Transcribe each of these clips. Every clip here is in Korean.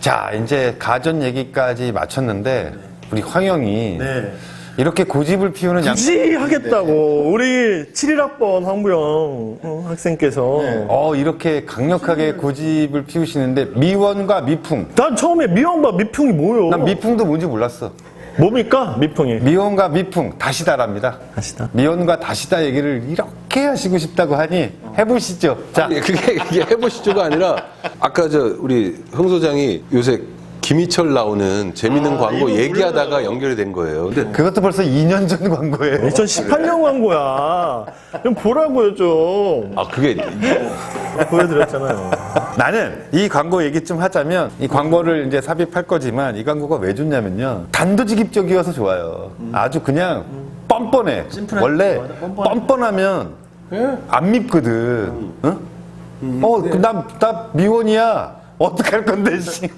자, 이제 가전 얘기까지 마쳤는데 우리 황영이 네. 이렇게 고집을 피우는 굳이 하겠다고. 우리 71학번 황부영 학생께서. 이렇게 강력하게 고집을 피우시는데 미원과 미풍. 난 처음에 미원과 미풍이 뭐요? 난 미풍도 뭔지 몰랐어. 뭡니까? 미풍이. 미원과 미풍 다시다랍니다. 다시다. 미원과 다시다 얘기를 이렇게 하시고 싶다고 하니 해보시죠. 자, 아니, 그게 해보시죠가 아니라 아까 우리 흥 소장이 요새 김희철 나오는 재밌는 광고 이거 얘기하다가 연결이 된 거예요. 근데 그것도 벌써 2년 전 광고예요. 2018년 광고야. 좀 보라고요, 좀. 그게 보여드렸잖아요. 나는 이 광고 얘기 좀 하자면 이 광고를 이제 삽입할 거지만 이 광고가 왜 좋냐면요. 단도직입적이어서 좋아요. 아주 그냥 뻔뻔해. 원래 뻔뻔하면 안 밉거든. 응? 나 미혼이야. 어떡할 건데, 씨.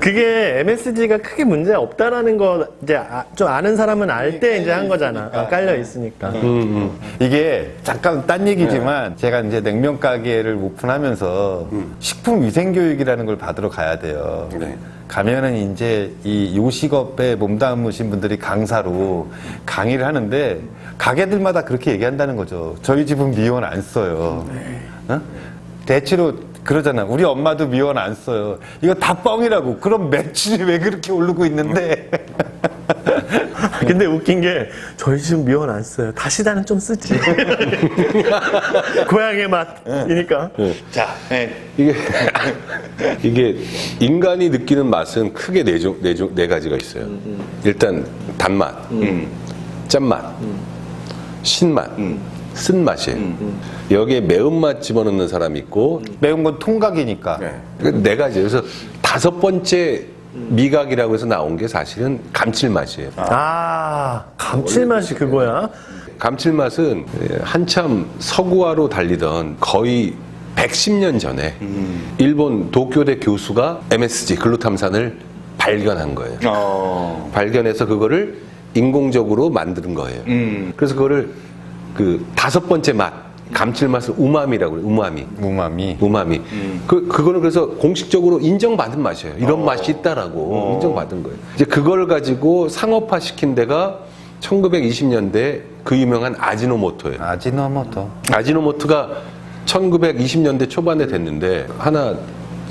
그게 MSG가 크게 문제 없다라는 거 이제 좀 아는 사람은 알 때 이제 한 거잖아. 깔려 있으니까. 이게 잠깐 딴 얘기지만 제가 이제 냉면 가게를 오픈하면서 식품 위생 교육이라는 걸 받으러 가야 돼요. 네. 가면은 이제 이 요식업에 몸담으신 분들이 강사로 강의를 하는데 가게들마다 그렇게 얘기한다는 거죠. 저희 집은 미원 안 써요. 어? 대체로 그러잖아. 우리 엄마도 미원 안 써요. 이거 다 뻥이라고. 그럼 매출이 왜 그렇게 오르고 있는데? 근데 웃긴 게 저희 집은 미원 안 써요. 다시다는 좀 쓰지. 고향의 맛이니까. 자, 이게 인간이 느끼는 맛은 크게 네 가지가 있어요. 일단 단맛, 짠맛, 신맛, 쓴맛이에요. 여기에 매운맛 집어넣는 사람이 있고 매운 건 통각이니까. 네 가지. 그래서 다섯 번째 미각이라고 해서 나온 게 사실은 감칠맛이에요. 감칠맛이 그거야? 감칠맛은 한참 서구화로 달리던 거의 110년 전에 일본 도쿄대 교수가 MSG 글루탐산을 발견한 거예요. 발견해서 그거를 인공적으로 만드는 거예요. 그래서 그거를 그 다섯 번째 맛, 감칠맛을 우마미라고 그래요. 우마미. 그거는 그래서 공식적으로 인정받은 맛이에요. 이런 맛이 있다라고 인정받은 거예요. 이제 그걸 가지고 상업화 시킨 데가 1920년대 그 유명한 아지노모토예요. 아지노모토가 1920년대 초반에 됐는데 하나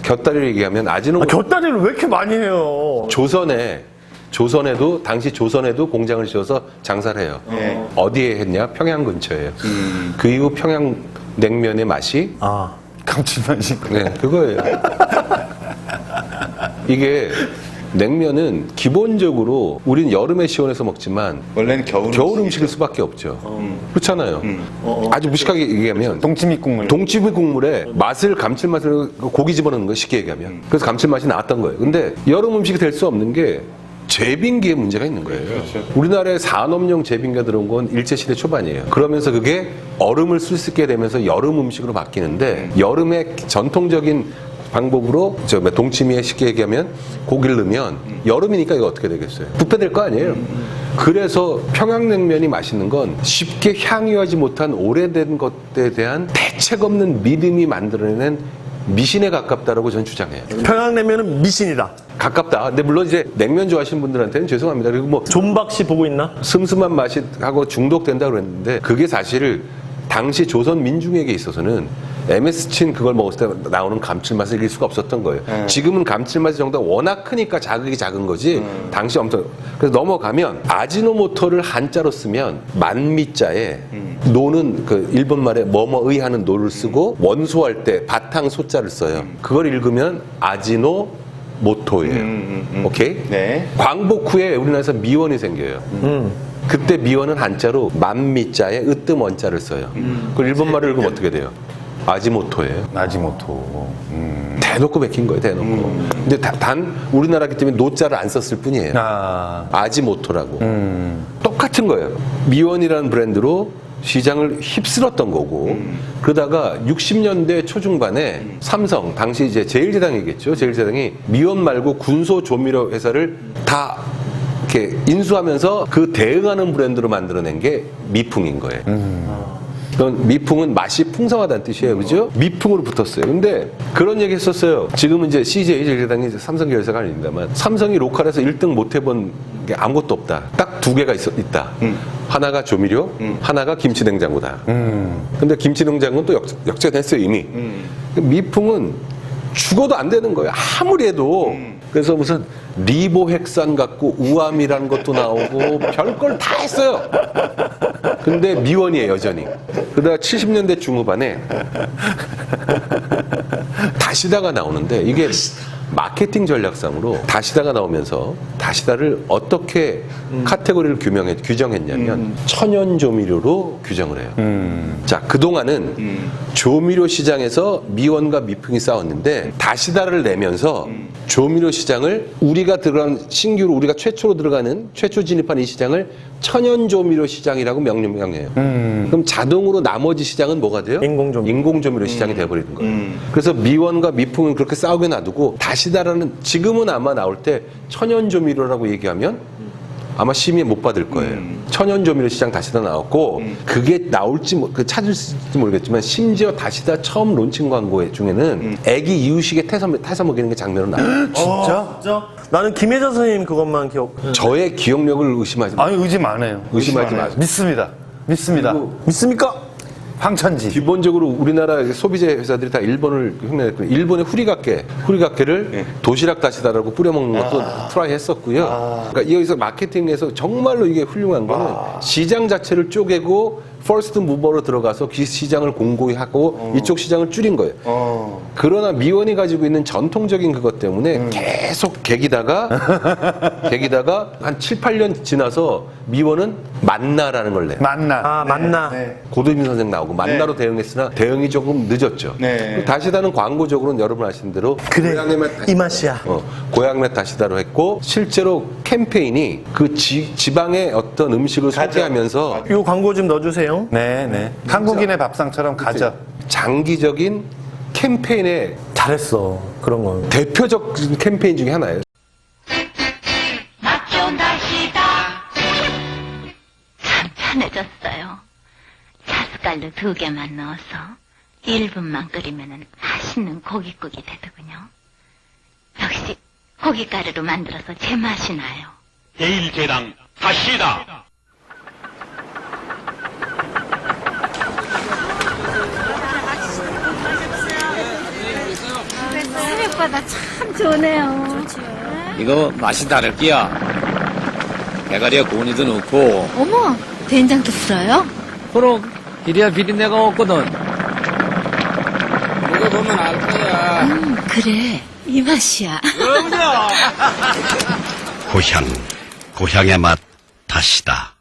곁다리를 얘기하면 아지노모토 곁다리를 왜 이렇게 많이 해요? 조선에도 당시 조선에도 공장을 지어서 장사를 해요. 어디에 했냐? 평양 근처에요. 그 이후 평양 냉면의 맛이 감칠맛이. 네, 그거예요. 이게 냉면은 기본적으로 우린 여름에 시원해서 먹지만 원래는 겨울 음식일 수밖에 없죠. 그렇잖아요. 아주 무식하게 얘기하면 동치미 국물. 동치미 국물에 맛을 감칠맛을 고기 집어넣는 거 쉽게 얘기하면 그래서 감칠맛이 나왔던 거예요. 근데 여름 음식이 될 수 없는 게 제빙기에 문제가 있는 거예요. 우리나라에 산업용 제빙기가 들어온 건 일제시대 초반이에요. 그러면서 그게 얼음을 쓸 수 있게 되면서 여름 음식으로 바뀌는데 여름에 전통적인 방법으로 동치미에 쉽게 얘기하면 고기를 넣으면 여름이니까 이거 어떻게 되겠어요? 부패될 거 아니에요. 그래서 평양냉면이 맛있는 건 쉽게 향유하지 못한 오래된 것에 대한 대책 없는 믿음이 만들어낸 미신에 가깝다라고 저는 주장해요. 평양냉면은 미신이다. 가깝다. 근데 물론 이제 냉면 좋아하시는 분들한테는 죄송합니다. 그리고 뭐 존박 씨 보고 있나? 슴슴한 맛이 하고 중독된다고 그랬는데 그게 사실 당시 조선 민중에게 있어서는 MSG는 그걸 먹었을 때 나오는 감칠맛을 이길 수가 없었던 거예요. 지금은 감칠맛의 정도가 워낙 크니까 자극이 작은 거지 당시 엄청. 그래서 넘어가면 아지노모토를 한자로 쓰면 만미자에 노는 그 일본말에 뭐뭐의 하는 노를 쓰고 원소할 때 바탕 소자를 써요. 그걸 읽으면 아지노모토예요. 오케이? 네. 광복 후에 우리나라에서 미원이 생겨요. 그때 미원은 한자로 만미자에 으뜸 원자를 써요. 그걸 일본말을 읽으면 어떻게 돼요? 아지모토예요. 아지모토. 대놓고 베낀 거예요, 대놓고. 근데 단 우리나라기 때문에 노자를 안 썼을 뿐이에요. 아지모토라고. 똑같은 거예요. 미원이라는 브랜드로 시장을 휩쓸었던 거고 그러다가 60년대 초중반에 삼성, 당시 이제 제일제당이겠죠. 제일제당이 미원 말고 군소 조미료 회사를 다 이렇게 인수하면서 그 대응하는 브랜드로 만들어낸 게 미풍인 거예요. 그건 미풍은 맛이 풍성하다는 뜻이에요. 그죠? 미풍으로 붙었어요. 근데 그런 얘기 했었어요. 지금은 이제 CJ 제일제당이 삼성 계열사가 아닙니다만 삼성이 로컬에서 1등 못 해본 게 아무것도 없다. 딱 두 개가 있다. 하나가 조미료, 하나가 김치냉장고다. 근데 김치냉장고는 또 역전했어요, 이미. 미풍은 죽어도 안 되는 거예요. 아무리 해도. 그래서 무슨 리보핵산 갖고 우암이라는 것도 나오고 별걸 다 했어요. 근데 미원이에요, 여전히. 그러다가 70년대 중후반에 다시다가 나오는데 이게 마케팅 전략상으로 다시다가 나오면서 다시다를 어떻게 카테고리를 규정했냐면 천연 조미료로 규정을 해요. 자, 그동안은 조미료 시장에서 미원과 미풍이 싸웠는데 다시다를 내면서 조미료 시장을 우리가 들어간 신규로 우리가 최초로 들어가는 최초 진입한 이 시장을 천연 조미료 시장이라고 명명해요. 그럼 자동으로 나머지 시장은 뭐가 돼요? 인공조미료 시장이 돼버리는 거예요. 그래서 미원과 미풍은 그렇게 싸우게 놔두고 다시다라는 지금은 아마 나올 때 천연 조미료라고 얘기하면 아마 심의 못 받을 거예요. 천연조미료 시장 다시다 나왔고 그게 나올지 찾을지 모르겠지만 심지어 다시다 처음 론칭 광고 중에는 애기 이유식에 타서 먹이는 게 장면으로 나와요. 진짜? 나는 김혜자 선생님 그것만 기억. 저의 기억력을 의심하지 마세요. 아니, 의심 안 해요. 의심하지 마세요. 믿습니다. 믿습니까? 황천지. 기본적으로 우리나라 소비재 회사들이 다 일본을 흉내냈거든요. 일본의 후리가케를 도시락 다시다라고 뿌려먹는 것도 트라이 했었고요. 그러니까 여기서 마케팅에서 정말로 이게 훌륭한 거는 시장 자체를 쪼개고 퍼스트 무버로 들어가서 그 시장을 공고히 하고 이쪽 시장을 줄인 거예요. 그러나 미원이 가지고 있는 전통적인 그것 때문에 계속 개기다가 한 7, 8년 지나서 미원은 만나라는 걸 내요. 만나. 네. 고도민 선생 나오고 만나로 대응했으나 대응이 조금 늦었죠. 네. 다시다는 광고적으로는 여러분 아시는 대로 그래, 고향의 맛 다시다. 이 맛이야. 고향맛 다시다로 했고 실제로 캠페인이 그 지방의 어떤 음식을 소개하면서 이 광고 좀 넣어주세요. 네. 한국인의 밥상처럼 가져. 장기적인 캠페인의 잘했어. 그런 건. 대표적 캠페인 중에 하나예요. 맛좋은 다시다. 참 편해졌어요. 자숟갈로 2개만 넣어서 1분만 끓이면 맛있는 고깃국이 되더군요. 역시 고깃가루로 만들어서 제 맛이 나요. 제일제당 다시다. 새벽바다 참 좋네요. 이거 맛이 다를게야. 대가리에 고니도 넣고, 어머, 된장도 풀어요? 그럼 이래야 비린내가 없거든. 먹어보면 알 거야. 그래, 이 맛이야. 고향의 맛 다시다.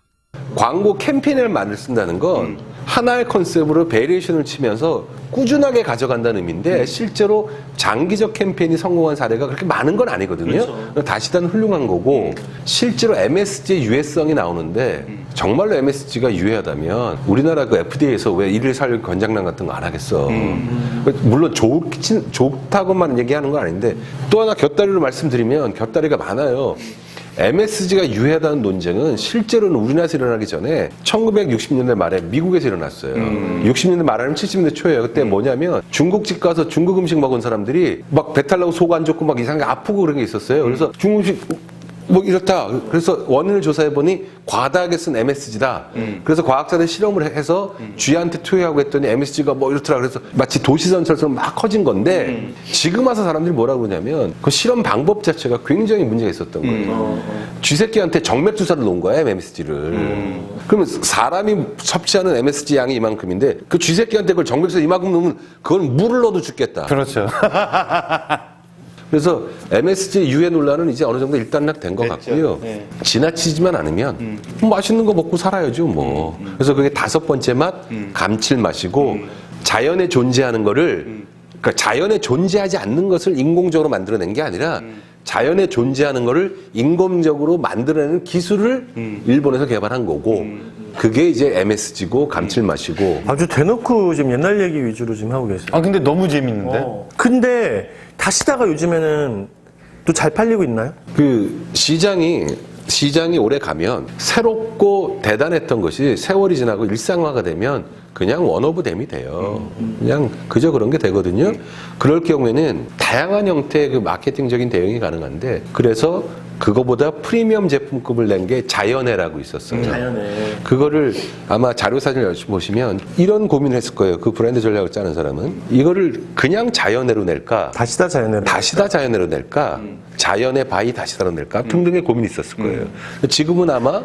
광고 캠페인을 많이 쓴다는 건 하나의 컨셉으로 베리에이션을 치면서 꾸준하게 가져간다는 의미인데 실제로 장기적 캠페인이 성공한 사례가 그렇게 많은 건 아니거든요. 다시다는 훌륭한 거고 실제로 MSG의 유해성이 나오는데 정말로 MSG가 유해하다면 우리나라 그 FDA에서 왜 일일 살육 권장량 같은 거 안 하겠어. 물론 좋다고만 얘기하는 건 아닌데 또 하나 곁다리로 말씀드리면 곁다리가 많아요. MSG가 유해하다는 논쟁은 실제로는 우리나라에서 일어나기 전에 1960년대 말에 미국에서 일어났어요. 60년대 말 아니면 70년대 초예요. 그때 뭐냐면 중국집 가서 중국 음식 먹은 사람들이 막 배탈 나고 속 안 좋고 막 이상하게 아프고 그런 게 있었어요. 그래서 중국 음식 뭐 이렇다. 그래서 원인을 조사해보니 과다하게 쓴 MSG다. 그래서 과학자들 실험을 해서 쥐한테 투여하고 했더니 MSG가 뭐 이렇더라. 그래서 마치 도시전철처럼 막 커진 건데 지금 와서 사람들이 뭐라고 그러냐면 그 실험 방법 자체가 굉장히 문제가 있었던 거예요. 쥐새끼한테 정맥 주사를 놓은 거야, MSG를. 그러면 사람이 섭취하는 MSG 양이 이만큼인데 그 쥐새끼한테 그걸 정맥 주사 이만큼 넣으면 그건 물을 넣어도 죽겠다. 그렇죠. 그래서 MSG 유해 논란은 이제 어느 정도 일단락된 것 같고요. 지나치지만 않으면 맛있는 거 먹고 살아야죠, 뭐. 그래서 그게 5번째 맛, 감칠맛이고 자연에 존재하는 거를 그러니까 자연에 존재하지 않는 것을 인공적으로 만들어낸 게 아니라 자연에 존재하는 거를 인공적으로 만들어내는 기술을 일본에서 개발한 거고 그게 이제 MSG고 감칠맛이고 아주 대놓고 지금 옛날 얘기 위주로 지금 하고 계세요. 아, 근데 너무 재밌는데? 근데 다시다가 요즘에는 또 잘 팔리고 있나요? 그 시장이 시장이 오래 가면 새롭고 대단했던 것이 세월이 지나고 일상화가 되면 그냥 원오브댐이 돼요. 그냥 그저 그런 게 되거든요. 그럴 경우에는 다양한 형태의 그 마케팅적인 대응이 가능한데 그래서 그거보다 프리미엄 제품급을 낸 게 자연해라고 있었어요. 자연해. 그거를 아마 자료사진을 열심히 보시면 이런 고민을 했을 거예요. 그 브랜드 전략을 짜는 사람은. 이거를 그냥 자연해로 낼까? 다시다 자연해로. 다시다 자연해로 낼까? 자연의 바이 다시다로 낼까? 등등의 고민이 있었을 거예요. 지금은 아마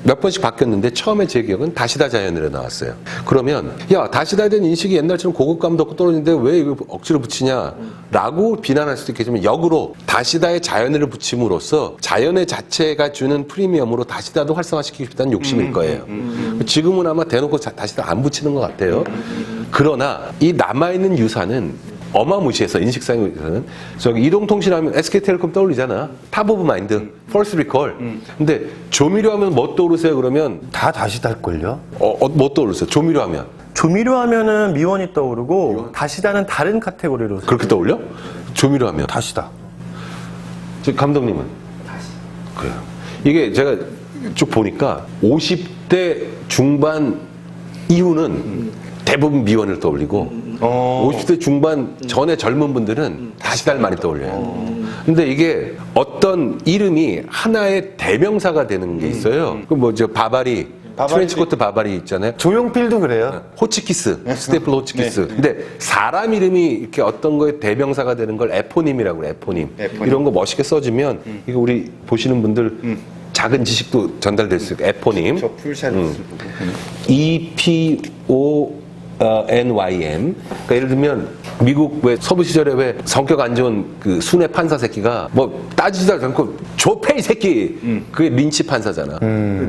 몇 번씩 바뀌었는데 처음에 제 기억은 다시다 자연으로 나왔어요. 그러면 야 다시다에 대한 인식이 옛날처럼 고급감도 없고 떨어지는데 왜 이거 억지로 붙이냐 라고 비난할 수도 있겠지만 역으로 다시다에 자연을 붙임으로써 자연의 자체가 주는 프리미엄으로 다시다도 활성화시키고 싶다는 욕심일 거예요. 지금은 아마 대놓고 다시다 안 붙이는 것 같아요. 그러나 이 남아있는 유산은 어마무시해서 인식상에서는 저기 이동통신하면 SK텔레콤 떠올리잖아. 탑 오브 마인드, 퍼스트 리콜. 근데 조미료 하면 뭐 떠오르세요? 그러면 다 다시다 할걸요? 뭐 떠오르세요? 조미료 하면 조미료 하면은 미원이 떠오르고 다시다는 다른 카테고리로. 그렇게 떠올려? 조미료 하면 다시다. 저 감독님은 그래요. 이게 제가 쭉 보니까 50대 중반 이후는 대부분 미원을 떠올리고 50대 중반 전에 젊은 분들은 다시다를 많이 떠올려요. 근데 이게 어떤 이름이 하나의 대명사가 되는 게 있어요. 그 뭐 저 바바리, 트렌치코트 바바리 있잖아요. 조용필도 그래요. 호치키스, 스테이플 호치키스. 근데 사람 이름이 이렇게 어떤 거에 대명사가 되는 걸 에포님이라고 그래요. 에포님. 이런 거 멋있게 써주면 이거 우리 보시는 분들 작은 지식도 전달될 수 있고 에포님. 저 풀샷을 보고. EPONYM. 그러니까 예를 들면 미국 왜 서부 시절에 왜 성격 안 좋은 그 순회 판사 새끼가 뭐 따지지도 않고 조폐 이 새끼. 그게 린치 판사잖아.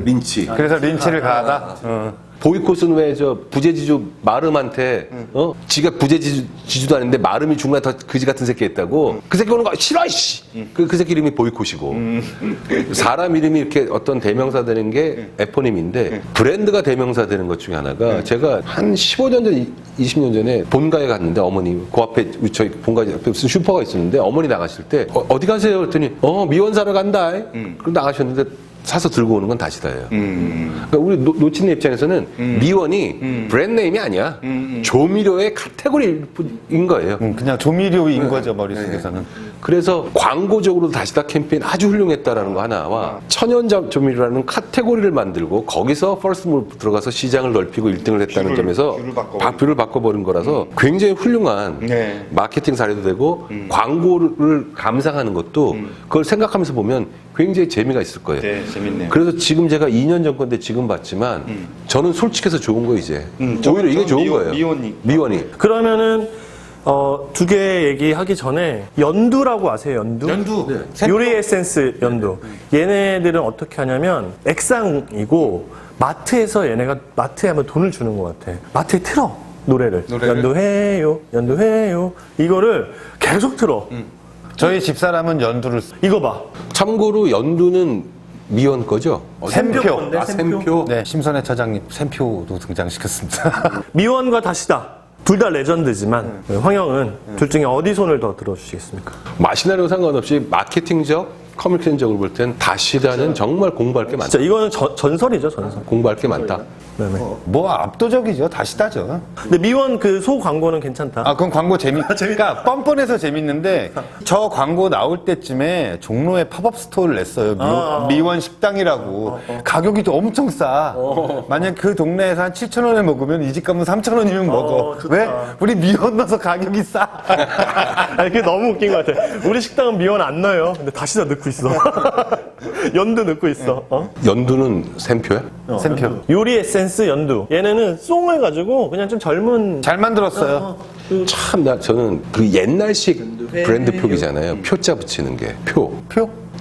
린치. 그래서 린치를 가하다. 보이콧은 왜 저 부재지주 마름한테 지가 부재지주도 아닌데 마름이 중간에 더 그지 같은 새끼 했다고 그 새끼 오는 거 싫어 이씨 그 새끼 이름이 보이콧이고 사람 이름이 이렇게 어떤 대명사 되는 게 에포님인데 브랜드가 대명사 되는 것 중에 하나가 제가 한 15년 전 20년 전에 본가에 갔는데 어머니 그 앞에 저희 본가 앞에 무슨 슈퍼가 있었는데 어머니 나가실 때 어디 가세요 그랬더니 미원 사러 간다 그럼 나가셨는데 사서 들고 오는 건 다시다예요. 그러니까 우리 노치님 입장에서는 미원이 브랜드네임이 아니야. 조미료의 카테고리인 거예요. 그냥 조미료인 거죠, 머릿속에서는. 그래서 광고적으로도 다시다 캠페인 아주 훌륭했다라는 거 하나와 천연 조미료라는 카테고리를 만들고 거기서 퍼스트몰 들어가서 시장을 넓히고 1등을 했다는 점에서 뷰를 바꿔버린 거라서 굉장히 훌륭한 마케팅 사례도 되고 광고를 감상하는 것도 그걸 생각하면서 보면 굉장히 재미가 있을 거예요. 네, 재밌네요. 그래서 지금 제가 2년 전 건데 지금 봤지만 저는 솔직해서 좋은 거 이제 오히려 이게 좋은 거예요. 미원이. 그러면은 두 개 얘기하기 전에 연두라고 아세요? 연두? 요리 에센스 연두. 얘네들은 어떻게 하냐면 액상이고 마트에서 얘네가 마트에 하면 돈을 주는 것 같아. 마트에 틀어 노래를. 연두해요 이거를 계속 틀어. 저희 집사람은 연두를 이거 봐. 참고로 연두는 미원 거죠? 샘표. 샘표. 네, 심선의 처장님 샘표도 등장시켰습니다. 미원과 다시다. 둘 다 레전드지만 황영은 둘 중에 어디 손을 더 들어주시겠습니까? 마시나리와 상관없이 마케팅적, 커뮤니케이션적으로 볼 땐 다시다는 정말 공부할 게 많다. 진짜 이거는 전설이죠, 전설. 공부할 게 많다. 네네. 뭐 압도적이죠. 다시다죠. 근데 미원 그 소 광고는 괜찮다. 아, 그건 광고 그러니까 뻔뻔해서 재밌는데 저 광고 나올 때쯤에 종로에 팝업 스토어를 냈어요. 미원 식당이라고. 가격이 또 엄청 싸. 만약 그 동네에서 한 7,000원에 먹으면 이 집 가면 3,000원이면 먹어. 좋다. 왜? 우리 미원 넣어서 가격이 싸. 아니, 그게 너무 웃긴 것 같아. 우리 식당은 미원 안 넣어요. 근데 다시다 넣고 있어. 연두 넣고 있어. 연두는 샘표야? 샘표. 요리 에센스 연두. 얘네는 송을 가지고 그냥 좀 젊은. 잘 만들었어요. 참, 저는 그 옛날식 브랜드 표기잖아요. 표자 붙이는 게. 표.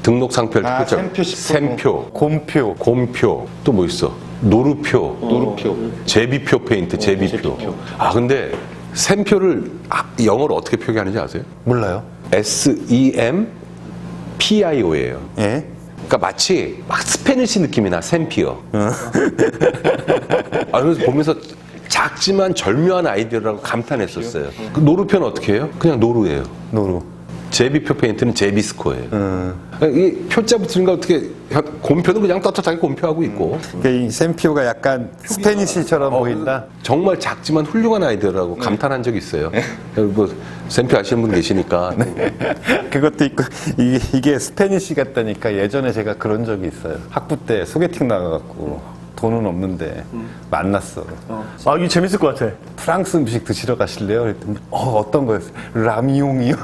등록 상표 할 때 표자. 샘표. 곰표. 곰표. 또 뭐 있어? 노루표. 제비표 페인트, 제비표. 아, 근데 샘표를 영어로 어떻게 표기하는지 아세요? 몰라요. SEMPIO예요. 예. 그러니까 마치 막 스페니시 느낌이 나, 샘피어. 그래서 보면서 작지만 절묘한 아이디어라고 감탄했어요. 그 노루표는 어떻게 해요? 그냥 노루예요. 노루. 제비표 페인트는 제비스코예요. 이 표자 붙이는 거 어떻게 곰표는 그냥 떳떳하게 곰표하고 있고 그러니까 이 샘피오가 약간 스페니쉬처럼 보인다. 정말 작지만 훌륭한 아이디어라고 감탄한 적이 있어요. 뭐 샘표 아시는 분 계시니까 그것도 있고 이게 스페니쉬 같다니까 예전에 제가 그런 적이 있어요. 학부 때 소개팅 나가갖고 돈은 없는데 만났어. 아, 이게 재밌을 것 같아. 프랑스 음식 드시러 가실래요? 그랬더니 어떤 거였어요? 라미용이요.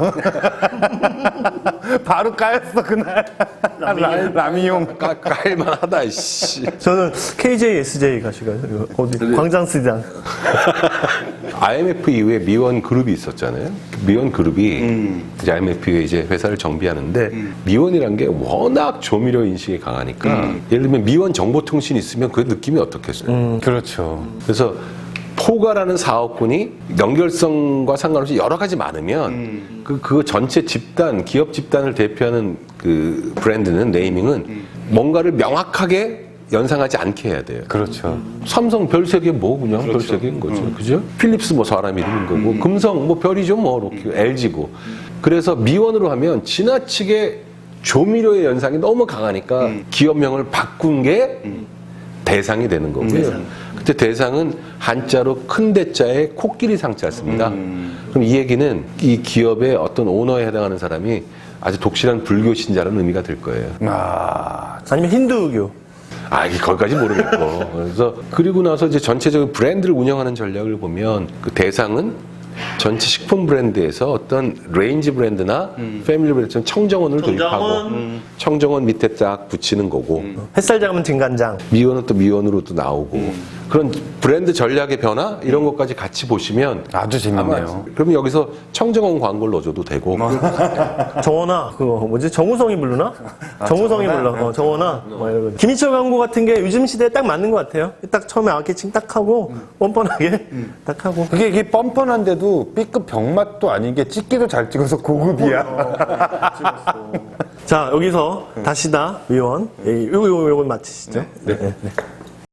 바로 까였어 그날. 라미용. 깔만하다 씨. 저는 KJSJ 가시가지고 어디 광장시장. IMF 이후에 미원 그룹이 있었잖아요. 미원 그룹이 이제 IMF 이제 회사를 정비하는데 미원이란 게 워낙 조미료 인식이 강하니까 예를 들면 미원 정보통신 있으면 그 느낌이 어떻겠어요? 그렇죠. 그래서 포가라는 사업군이 연결성과 상관없이 여러 가지 많으면 그 전체 집단, 기업 집단을 대표하는 그 브랜드는 네이밍은 뭔가를 명확하게 연상하지 않게 해야 돼요. 그렇죠. 삼성 별 세 개 뭐 그냥 별 세 개인 거죠. 그죠? 필립스 뭐 사람 이름인 거고 금성 뭐 별이죠 뭐 이렇게 LG고. 그래서 미원으로 하면 지나치게 조미료의 연상이 너무 강하니까 기업명을 바꾼 게 대상이 되는 거고요. 그때 대상은 한자로 큰 대자에 코끼리 상자 씁니다. 그럼 이 얘기는 이 기업의 어떤 오너에 해당하는 사람이 아주 독실한 불교 신자라는 의미가 될 거예요. 아니면 힌두교. 이게 거기까지 모르겠고. 그래서 그리고 나서 이제 전체적인 브랜드를 운영하는 전략을 보면 그 대상은 전체 식품 브랜드에서 어떤 레인지 브랜드나 패밀리 브랜드처럼 청정원을 도입하고 청정원 밑에 딱 붙이는 거고 햇살 작으면 진간장. 미원은 또 미원으로 또 나오고 그런 브랜드 전략의 변화 이런 것까지 같이 보시면 아주 재밌네요. 그러면 여기서 청정원 광고를 넣어줘도 되고 정원아 그거 뭐지 정우성이 부르나? 정우성이 불러. 정원아. 뭐 이런 거. 김희철 광고 같은 게 요즘 시대에 딱 맞는 것 같아요. 딱 처음에 아웃캐칭 딱 하고 뻔뻔하게 딱 하고. 그게 이게 뻔뻔한데도 B급 병맛도 아닌 게 찍기도 잘 찍어서 고급이야. 자 여기서 다시다 위원 요거 마치시죠. 네. 네.